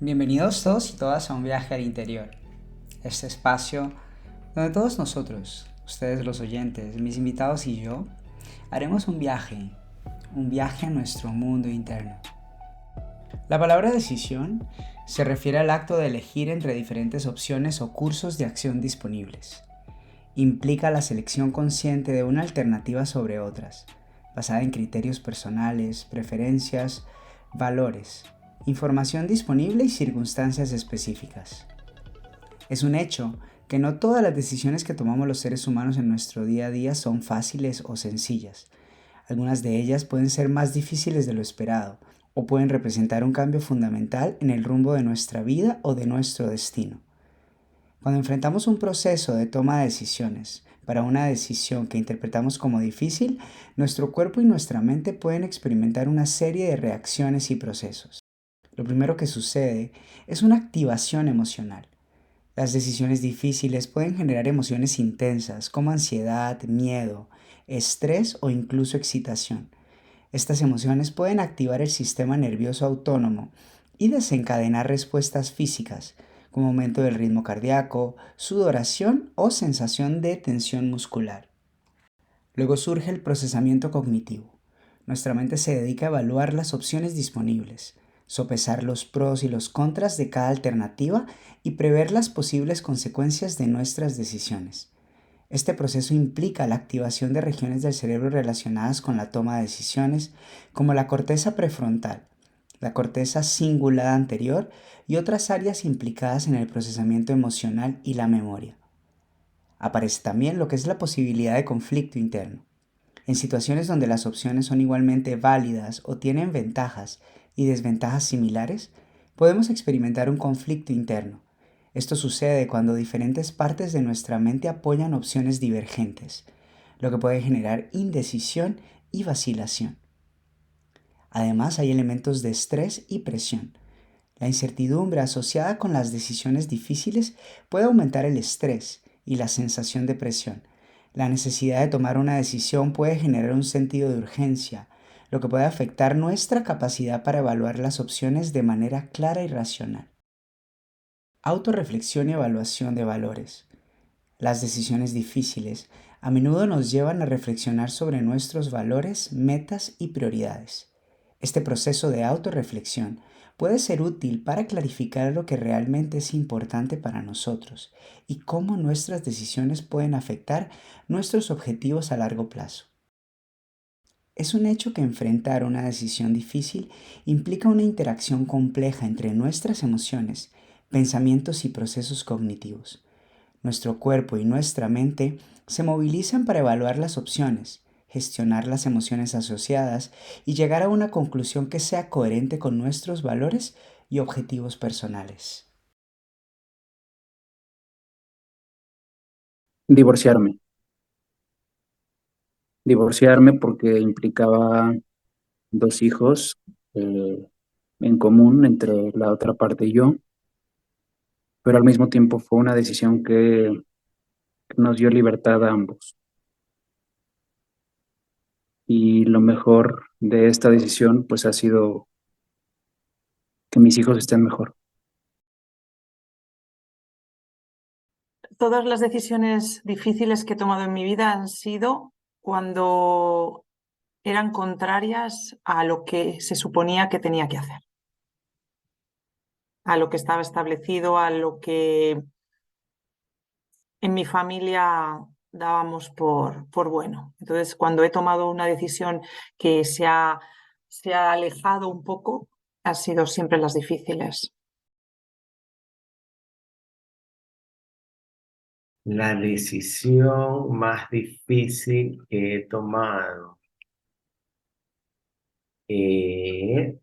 Bienvenidos todos y todas a un viaje al interior. Este espacio donde todos nosotros, ustedes los oyentes, mis invitados y yo, haremos un viaje a nuestro mundo interno. La palabra decisión se refiere al acto de elegir entre diferentes opciones o cursos de acción disponibles. Implica la selección consciente de una alternativa sobre otras, basada en criterios personales, preferencias, valores, información disponible y circunstancias específicas. Es un hecho que no todas las decisiones que tomamos los seres humanos en nuestro día a día son fáciles o sencillas. Algunas de ellas pueden ser más difíciles de lo esperado o pueden representar un cambio fundamental en el rumbo de nuestra vida o de nuestro destino. Cuando enfrentamos un proceso de toma de decisiones para una decisión que interpretamos como difícil, nuestro cuerpo y nuestra mente pueden experimentar una serie de reacciones y procesos. Lo primero que sucede es una activación emocional. Las decisiones difíciles pueden generar emociones intensas como ansiedad, miedo, estrés o incluso excitación. Estas emociones pueden activar el sistema nervioso autónomo y desencadenar respuestas físicas, como aumento del ritmo cardíaco, sudoración o sensación de tensión muscular. Luego surge el procesamiento cognitivo. Nuestra mente se dedica a evaluar las opciones disponibles, sopesar los pros y los contras de cada alternativa y prever las posibles consecuencias de nuestras decisiones. Este proceso implica la activación de regiones del cerebro relacionadas con la toma de decisiones, como la corteza prefrontal, la corteza cingulada anterior y otras áreas implicadas en el procesamiento emocional y la memoria. Aparece también lo que es la posibilidad de conflicto interno. En situaciones donde las opciones son igualmente válidas o tienen ventajas y desventajas similares, podemos experimentar un conflicto interno. Esto sucede cuando diferentes partes de nuestra mente apoyan opciones divergentes, lo que puede generar indecisión y vacilación. Además, hay elementos de estrés y presión. La incertidumbre asociada con las decisiones difíciles puede aumentar el estrés y la sensación de presión. La necesidad de tomar una decisión puede generar un sentido de urgencia, lo que puede afectar nuestra capacidad para evaluar las opciones de manera clara y racional. Autorreflexión y evaluación de valores. Las decisiones difíciles a menudo nos llevan a reflexionar sobre nuestros valores, metas y prioridades. Este proceso de autorreflexión puede ser útil para clarificar lo que realmente es importante para nosotros y cómo nuestras decisiones pueden afectar nuestros objetivos a largo plazo. Es un hecho que enfrentar una decisión difícil implica una interacción compleja entre nuestras emociones, pensamientos y procesos cognitivos. Nuestro cuerpo y nuestra mente se movilizan para evaluar las opciones, gestionar las emociones asociadas y llegar a una conclusión que sea coherente con nuestros valores y objetivos personales. Divorciarme. Divorciarme porque implicaba dos hijos eh, en común entre la otra parte y yo, pero al mismo tiempo fue una decisión que nos dio libertad a ambos. Y lo mejor de esta decisión, pues ha sido que mis hijos estén mejor. Todas las decisiones difíciles que he tomado en mi vida han sido cuando eran contrarias a lo que se suponía que tenía que hacer, a lo que estaba establecido, a lo que en mi familia dábamos por bueno. Entonces, cuando he tomado una decisión que se ha alejado un poco, han sido siempre las difíciles. La decisión más difícil que he tomado. Eh,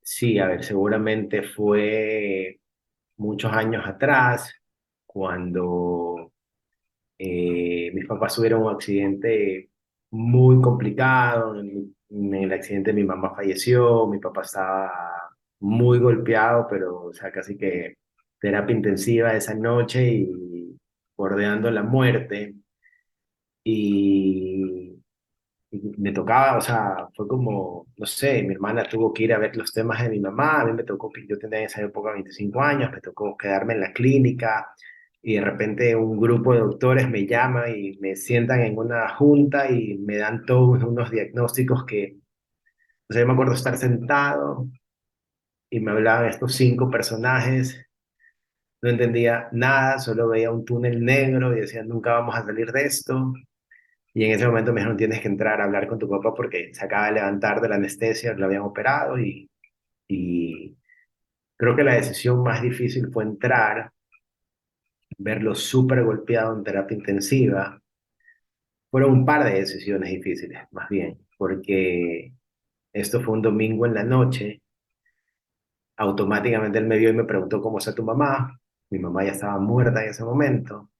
sí, a ver, seguramente fue muchos años atrás, cuando mis papás tuvieron un accidente muy complicado. En el accidente mi mamá falleció, mi papá estaba muy golpeado, pero o sea, casi que terapia intensiva esa noche y bordeando la muerte. Y y me tocaba, o sea, fue como, no sé, mi hermana tuvo que ir a ver los temas de mi mamá, a mí me tocó, yo tenía en esa época 25 años, me tocó quedarme en la clínica y de repente un grupo de doctores me llama y me sientan en una junta y me dan todos unos diagnósticos que, o sea, yo me acuerdo estar sentado y me hablaban estos 5 personajes, no entendía nada, solo veía un túnel negro y decían, nunca vamos a salir de esto. Y en ese momento me dijeron, tienes que entrar a hablar con tu papá porque se acaba de levantar de la anestesia, lo habían operado y creo que la decisión más difícil fue entrar, verlo súper golpeado en terapia intensiva. Fueron un par de decisiones difíciles, más bien, porque esto fue un domingo en la noche. Automáticamente él me vio y me preguntó cómo está tu mamá. Mi mamá ya estaba muerta en ese momento.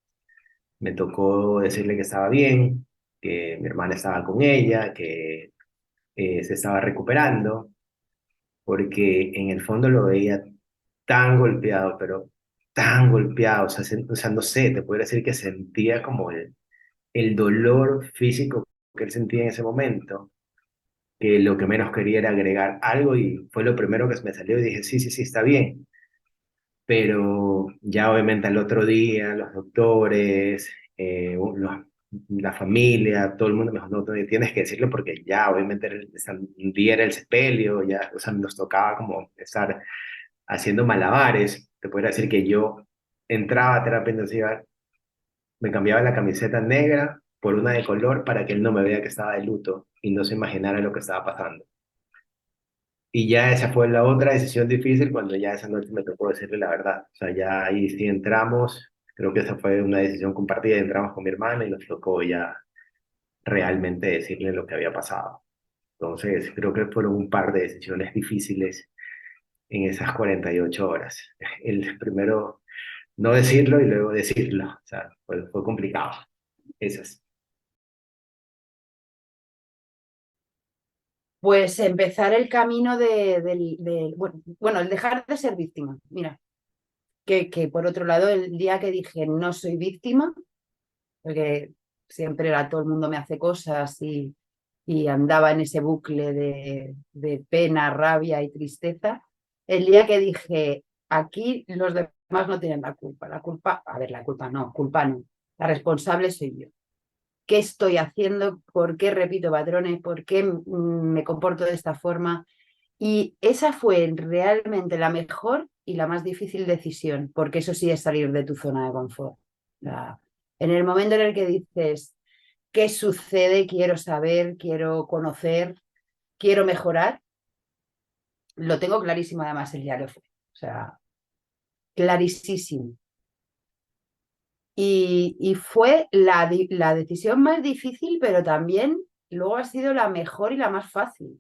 Me tocó decirle que estaba bien, que mi hermana estaba con ella, que se estaba recuperando, porque en el fondo lo veía tan golpeado, pero tan golpeado, o sea, o sea, no sé, te podría decir que sentía como el dolor físico que él sentía en ese momento, que lo que menos quería era agregar algo y fue lo primero que me salió y dije, sí, sí, sí, está bien. Pero ya obviamente al otro día los doctores, la familia, todo el mundo me dijo, no, tienes que decirlo porque ya obviamente un día era el sepelio, ya, o sea, nos tocaba como estar haciendo malabares. Te podría decir que yo entraba a terapia intensiva, me cambiaba la camiseta negra por una de color para que él no me vea que estaba de luto y no se imaginara lo que estaba pasando. Y ya esa fue la otra decisión difícil cuando ya esa noche me tocó decirle la verdad. O sea, ya ahí sí entramos, creo que esa fue una decisión compartida, entramos con mi hermana y nos tocó ya realmente decirle lo que había pasado. Entonces, creo que fueron un par de decisiones difíciles en esas 48 horas. El primero, no decirlo y luego decirlo. O sea, fue complicado. Esas. Pues empezar el camino bueno, el dejar de ser víctima. Mira, que por otro lado, el día que dije no soy víctima, porque siempre era todo el mundo me hace cosas y andaba en ese bucle de pena, rabia y tristeza, el día que dije aquí los demás no tienen la culpa, a ver, la culpa no, la responsable soy yo. ¿Qué estoy haciendo? ¿Por qué repito patrones? ¿Por qué me comporto de esta forma? Y esa fue realmente la mejor y la más difícil decisión, porque eso sí es salir de tu zona de confort. En el momento en el que dices, ¿qué sucede? Quiero saber, quiero conocer, quiero mejorar, lo tengo clarísimo además el día que fue. O sea, clarísimo. Y fue la decisión más difícil, pero también luego ha sido la mejor y la más fácil.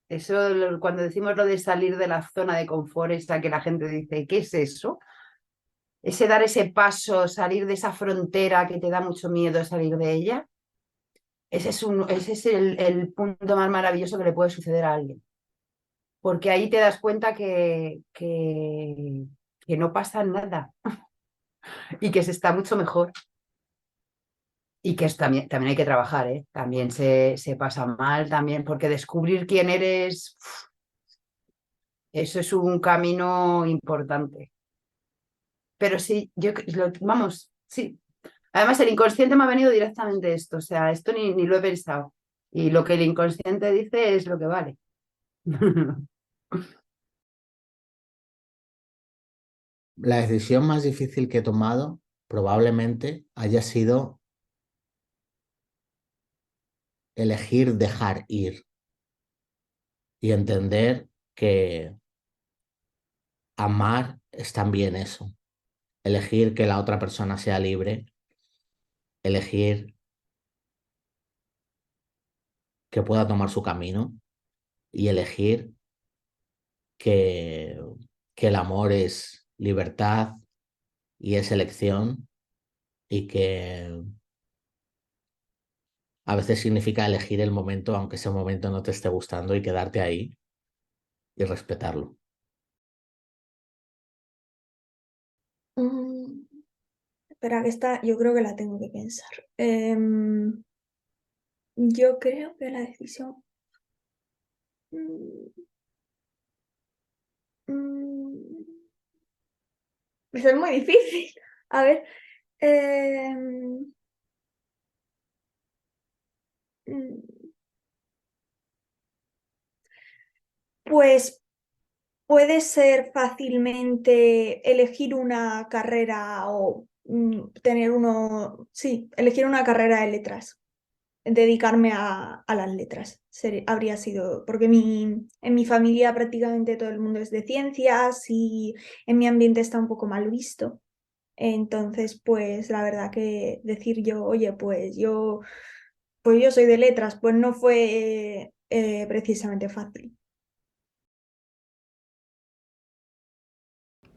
Eso, cuando decimos lo de salir de la zona de confort, esa que la gente dice, ¿qué es eso? Ese dar ese paso, salir de esa frontera que te da mucho miedo salir de ella, ese es el punto más maravilloso que le puede suceder a alguien. Porque ahí te das cuenta que no pasa nada y que se está mucho mejor. Y que también hay que trabajar, ¿eh? También se pasa mal, también, porque descubrir quién eres, eso es un camino importante. Pero sí, vamos, sí. Además, el inconsciente me ha venido directamente esto, o sea, esto ni lo he pensado. Y lo que el inconsciente dice es lo que vale. La decisión más difícil que he tomado probablemente haya sido elegir dejar ir y entender que amar es también eso. Elegir que la otra persona sea libre, elegir que pueda tomar su camino y elegir que, que el amor es libertad y es elección y que a veces significa elegir el momento aunque ese momento no te esté gustando y quedarte ahí y respetarlo. Espera, que esta yo creo que la tengo que pensar. Yo creo que la decisión... mm, mm, Eso es muy difícil. A ver. em, mm, Pues puede ser fácilmente elegir una carrera o tener uno, sí, elegir una carrera de letras, dedicarme a las letras. Habría sido, porque en mi familia prácticamente todo el mundo es de ciencias y en mi ambiente está un poco mal visto. Entonces, pues la verdad que decir yo, oye, pues yo soy de letras, pues no fue precisamente fácil.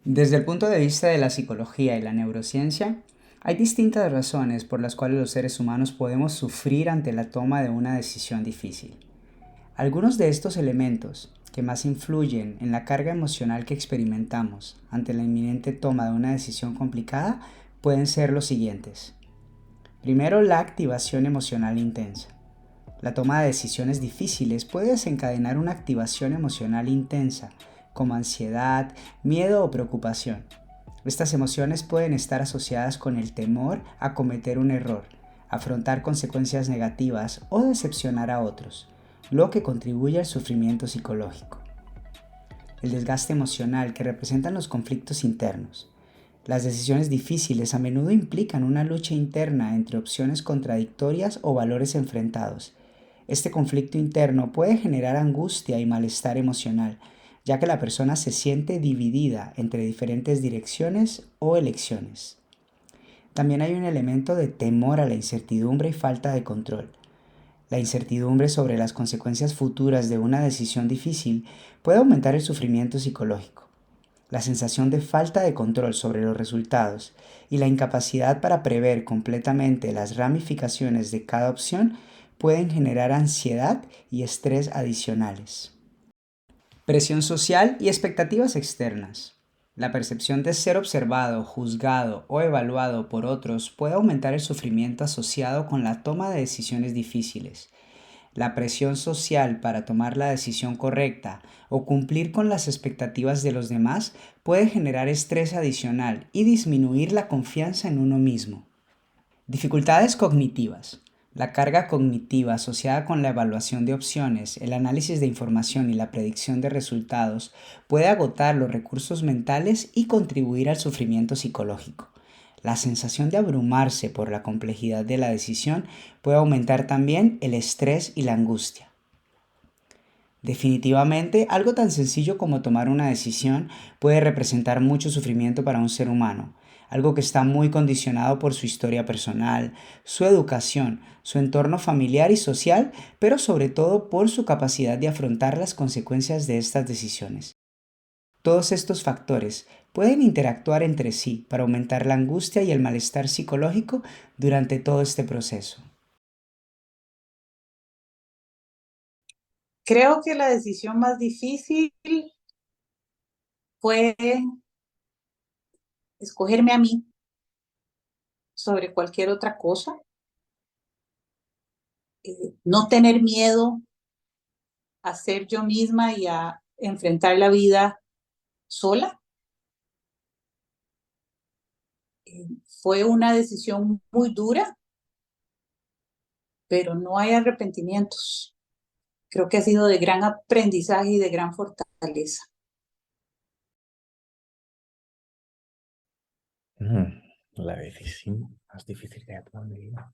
Desde el punto de vista de la psicología y la neurociencia, hay distintas razones por las cuales los seres humanos podemos sufrir ante la toma de una decisión difícil. Algunos de estos elementos que más influyen en la carga emocional que experimentamos ante la inminente toma de una decisión complicada pueden ser los siguientes. Primero, la activación emocional intensa. La toma de decisiones difíciles puede desencadenar una activación emocional intensa, como ansiedad, miedo o preocupación. Estas emociones pueden estar asociadas con el temor a cometer un error, afrontar consecuencias negativas o decepcionar a otros, lo que contribuye al sufrimiento psicológico. El desgaste emocional que representan los conflictos internos. Las decisiones difíciles a menudo implican una lucha interna entre opciones contradictorias o valores enfrentados. Este conflicto interno puede generar angustia y malestar emocional, ya que la persona se siente dividida entre diferentes direcciones o elecciones. También hay un elemento de temor a la incertidumbre y falta de control. La incertidumbre sobre las consecuencias futuras de una decisión difícil puede aumentar el sufrimiento psicológico. La sensación de falta de control sobre los resultados y la incapacidad para prever completamente las ramificaciones de cada opción pueden generar ansiedad y estrés adicionales. Presión social y expectativas externas. La percepción de ser observado, juzgado o evaluado por otros puede aumentar el sufrimiento asociado con la toma de decisiones difíciles. La presión social para tomar la decisión correcta o cumplir con las expectativas de los demás puede generar estrés adicional y disminuir la confianza en uno mismo. Dificultades cognitivas. La carga cognitiva asociada con la evaluación de opciones, el análisis de información y la predicción de resultados puede agotar los recursos mentales y contribuir al sufrimiento psicológico. La sensación de abrumarse por la complejidad de la decisión puede aumentar también el estrés y la angustia. Definitivamente, algo tan sencillo como tomar una decisión puede representar mucho sufrimiento para un ser humano, algo que está muy condicionado por su historia personal, su educación, su entorno familiar y social, pero sobre todo por su capacidad de afrontar las consecuencias de estas decisiones. Todos estos factores pueden interactuar entre sí para aumentar la angustia y el malestar psicológico durante todo este proceso. Creo que la decisión más difícil fue escogerme a mí sobre cualquier otra cosa, no tener miedo a ser yo misma y a enfrentar la vida sola. Fue una decisión muy dura, pero no hay arrepentimientos. Creo que ha sido de gran aprendizaje y de gran fortaleza. La decisión más difícil que he tomado en mi vida.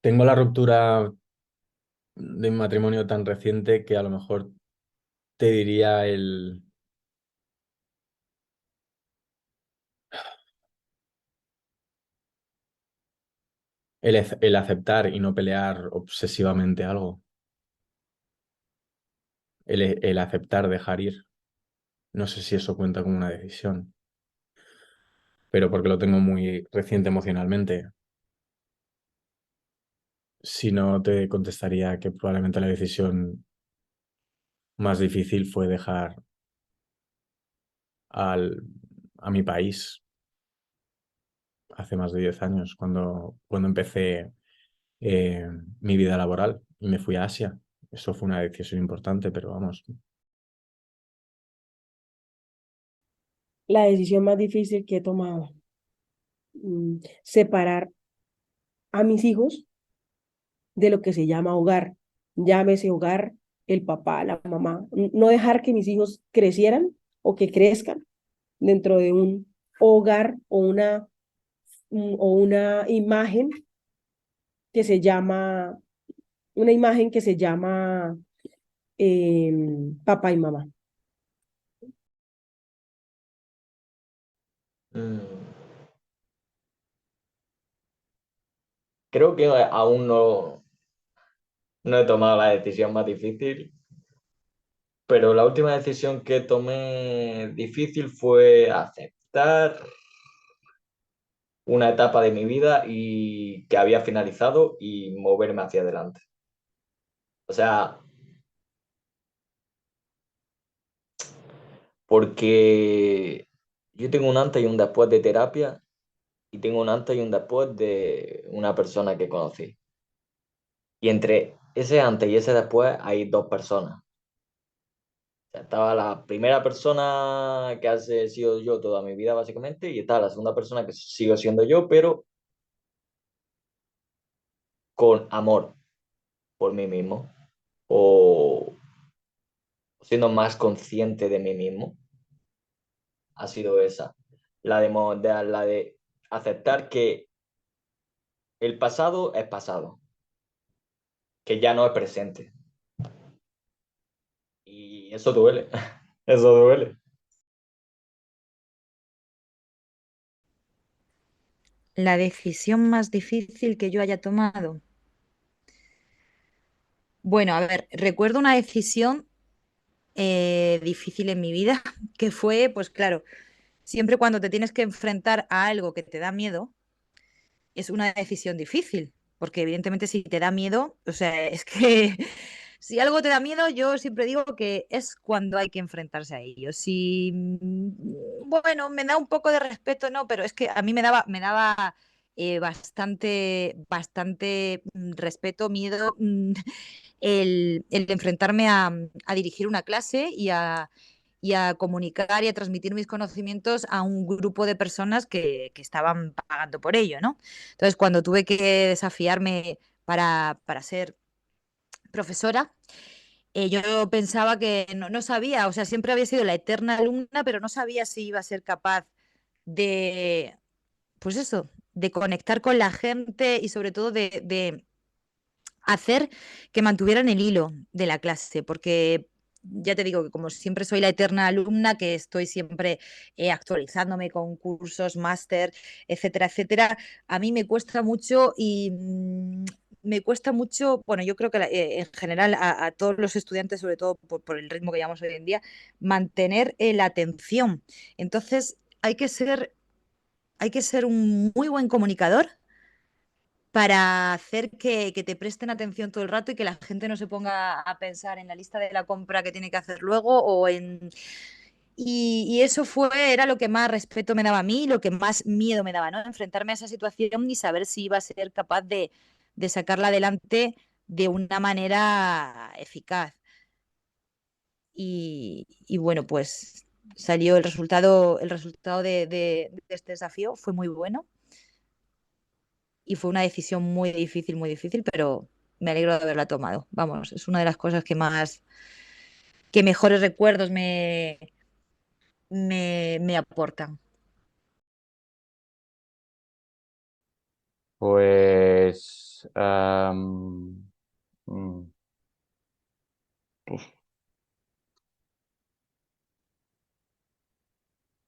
Tengo la ruptura de un matrimonio tan reciente que a lo mejor te diría el aceptar y no pelear obsesivamente algo. El aceptar, dejar ir. No sé si eso cuenta como una decisión, pero porque lo tengo muy reciente emocionalmente. Si no, te contestaría que probablemente la decisión más difícil fue dejar a mi país hace más de 10 años, cuando empecé mi vida laboral y me fui a Asia. Eso fue una decisión importante, pero vamos, La decisión más difícil que he tomado, separar a mis hijos de lo que se llama hogar. Llámese hogar, el papá, la mamá. No dejar que mis hijos crecieran o que crezcan dentro de un hogar o una imagen que se llama, una imagen que se llama papá y mamá. Creo que aún no he tomado la decisión más difícil, pero la última decisión que tomé difícil fue aceptar una etapa de mi vida y que había finalizado y moverme hacia adelante. O sea, porque yo tengo un antes y un después de terapia y tengo un antes y un después de una persona que conocí. Y entre ese antes y ese después hay dos personas. O sea, estaba la primera persona que ha sido yo toda mi vida, básicamente, y estaba la segunda persona que sigo siendo yo, pero con amor por mí mismo o siendo más consciente de mí mismo. Ha sido esa. La de aceptar que el pasado es pasado, que ya no es presente. Y eso duele, eso duele. La decisión más difícil que yo haya tomado. Bueno, a ver, recuerdo una decisión difícil en mi vida, que fue, pues claro, siempre cuando te tienes que enfrentar a algo que te da miedo, es una decisión difícil, porque evidentemente si te da miedo, o sea, es que si algo te da miedo, yo siempre digo que es cuando hay que enfrentarse a ello. Si, bueno, me da un poco de respeto, no, pero es que a mí me daba bastante respeto, miedo, el enfrentarme a dirigir una clase y a comunicar y a transmitir mis conocimientos a un grupo de personas que estaban pagando por ello, ¿no? Entonces, cuando tuve que desafiarme para ser profesora, yo pensaba que no sabía, o sea, siempre había sido la eterna alumna, pero no sabía si iba a ser capaz de, pues eso, de conectar con la gente y sobre todo de hacer que mantuvieran el hilo de la clase, porque ya te digo que como siempre soy la eterna alumna, que estoy siempre actualizándome con cursos, máster, etcétera, etcétera, a mí me cuesta mucho y me cuesta mucho, bueno, yo creo que en general a todos los estudiantes, sobre todo por el ritmo que llevamos hoy en día, mantener la atención. Entonces, hay que ser un muy buen comunicador para hacer que te presten atención todo el rato y que la gente no se ponga a pensar en la lista de la compra que tiene que hacer luego o en... Y eso era lo que más respeto me daba a mí, lo que más miedo me daba, ¿no? Enfrentarme a esa situación y saber si iba a ser capaz de sacarla adelante de una manera eficaz. Y bueno, pues salió el resultado de este desafío fue muy bueno y fue una decisión muy difícil, pero me alegro de haberla tomado. Vamos, es una de las cosas que mejores recuerdos me aportan. Pues...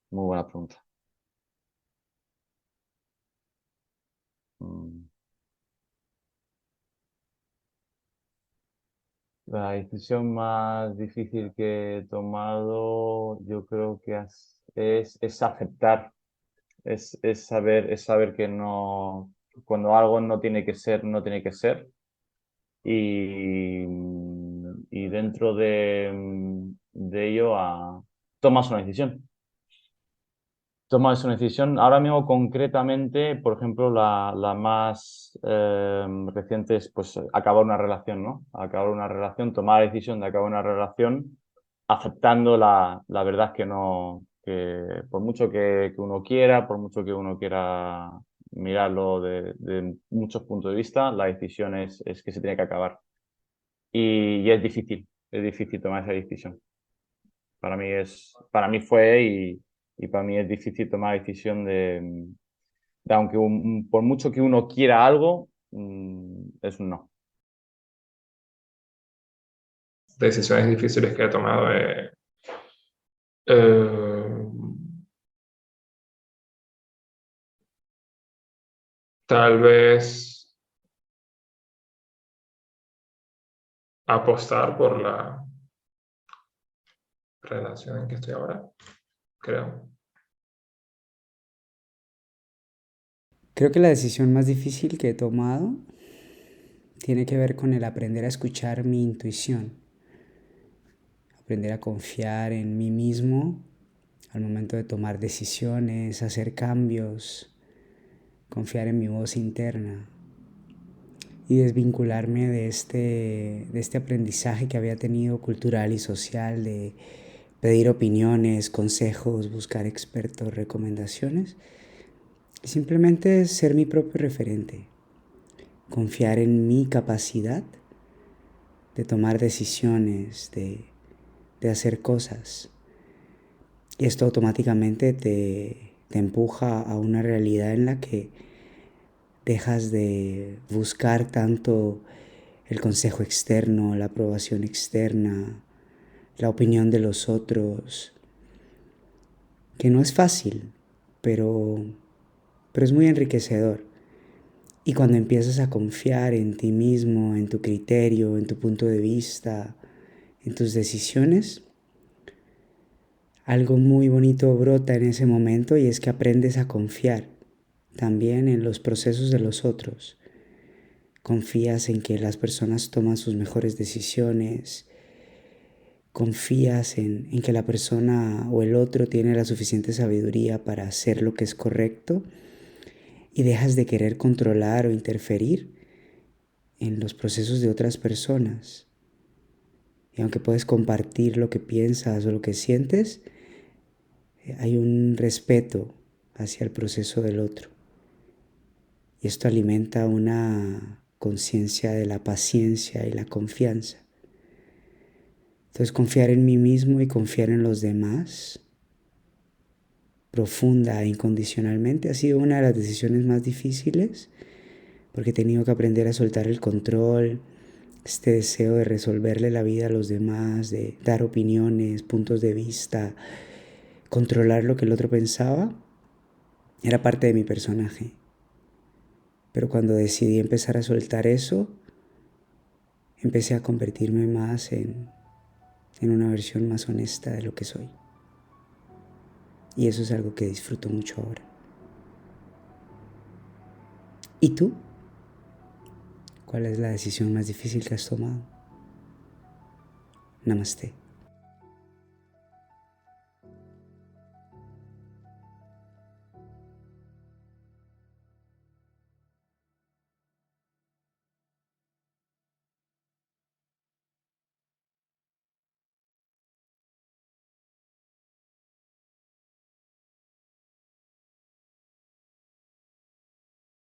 muy buena pregunta. Mm. La decisión más difícil que he tomado, yo creo que es aceptar, es saber que no, cuando algo no tiene que ser, no tiene que ser, y, y dentro de ello tomas una decisión. Tomas una decisión. Ahora mismo, concretamente, por ejemplo, la más reciente es pues acabar una relación, ¿no? Acabar una relación, tomar la decisión de acabar una relación, aceptando la verdad que no, que por mucho que uno quiera, por mucho que uno quiera mirarlo de muchos puntos de vista, la decisión es que se tiene que acabar. Y es difícil tomar esa decisión. Para mí fue y para mí es difícil tomar la decisión de aunque por mucho que uno quiera algo, es un no. Decisiones difíciles que he tomado. Eh, Tal vez apostar por la relación en que estoy ahora, creo. Creo que la decisión más difícil que he tomado tiene que ver con el aprender a escuchar mi intuición, aprender a confiar en mí mismo al momento de tomar decisiones, hacer cambios, confiar en mi voz interna y desvincularme de este aprendizaje que había tenido cultural y social de pedir opiniones, consejos, buscar expertos, recomendaciones y simplemente ser mi propio referente, confiar en mi capacidad de tomar decisiones, de hacer cosas. Y esto automáticamente te empuja a una realidad en la que dejas de buscar tanto el consejo externo, la aprobación externa, la opinión de los otros, que no es fácil, pero es muy enriquecedor. Y cuando empiezas a confiar en ti mismo, en tu criterio, en tu punto de vista, en tus decisiones, algo muy bonito brota en ese momento y es que aprendes a confiar también en los procesos de los otros. Confías en que las personas toman sus mejores decisiones. Confías en que la persona o el otro tiene la suficiente sabiduría para hacer lo que es correcto y dejas de querer controlar o interferir en los procesos de otras personas. Y aunque puedes compartir lo que piensas o lo que sientes, hay un respeto hacia el proceso del otro. Y esto alimenta una conciencia de la paciencia y la confianza. Entonces confiar en mí mismo y confiar en los demás profunda e incondicionalmente ha sido una de las decisiones más difíciles porque he tenido que aprender a soltar el control, este deseo de resolverle la vida a los demás, de dar opiniones, puntos de vista, controlar lo que el otro pensaba, era parte de mi personaje. Pero cuando decidí empezar a soltar eso, empecé a convertirme más en una versión más honesta de lo que soy. Y eso es algo que disfruto mucho ahora. ¿Y tú? ¿Cuál es la decisión más difícil que has tomado? Namaste.